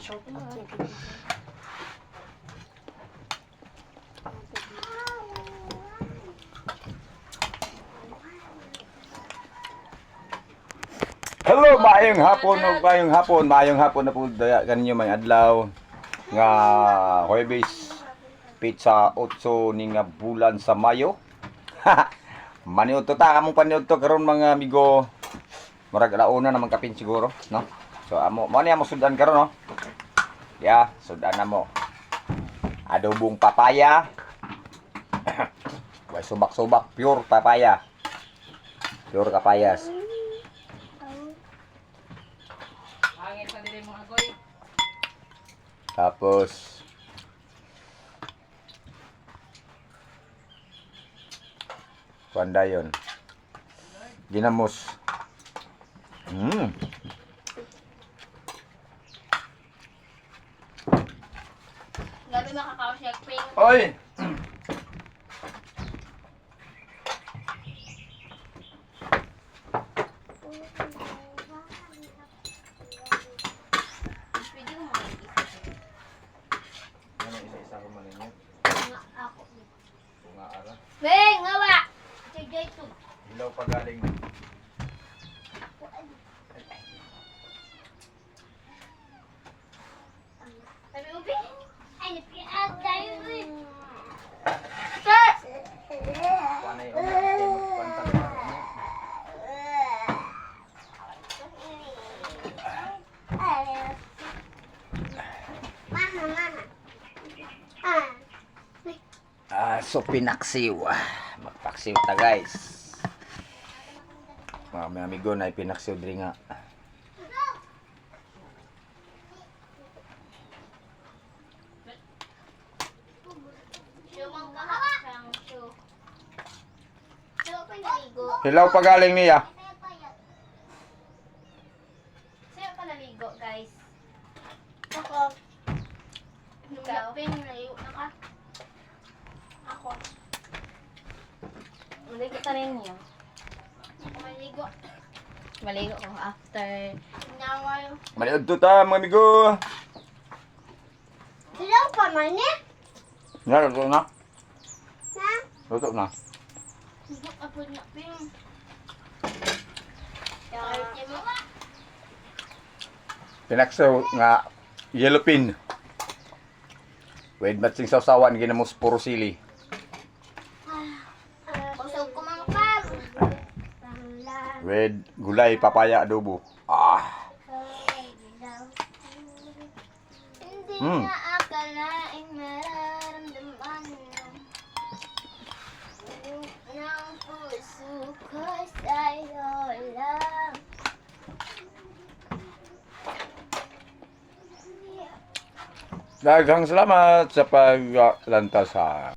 Hello, maayong hapon na po kaninyo may adlaw nga Huwebes pizza 8 ning bulan sa Mayo. Maniudto ta among paniudto karon mga amigo. Murag alauna naman kapin siguro, no? So amo mo ni amo sudan karon, no? Ya, sudan na mo. Adobong papaya. Way subak-subak pure papaya. Pure papayas. Tapos panda yun. Ginamos. Gabi makakaw siya ping. Oy! Pwede mo makikita. Ano isa-isa ko man ninyo? Ako. Bunga ara. Beng, ngawa! Sige, ito. Hilaw pa galing. Sabi mo, Beng? Ay, napiag tayo eh. Sir! Panay o magpantang na. So pinaksiw. Magpaksiw ta guys. Mga amigo na pinaksiw diri nga. Hilaw pa galing niya. Sa'yo pa naligo, guys. Ako. Ikaw? Naligo na ka? Ako. Maligo ka rin niyo. Ako maligo. Maligo ko after. Nawal. Maliod to ta mga amigo. Hilaw pa man eh? Luto na. Ha? Luto na. Hilaw pa na, Ping. Pinaksaw nga yellow pin. Wait, ba't sing sawsawan ginamos puro sili. Kusog ko mga pag. With gulay, papaya, adobo. Hindi na akalaing mararamdaman ng puso ko sa'yo lang. Daghang salamat sa paglantas sa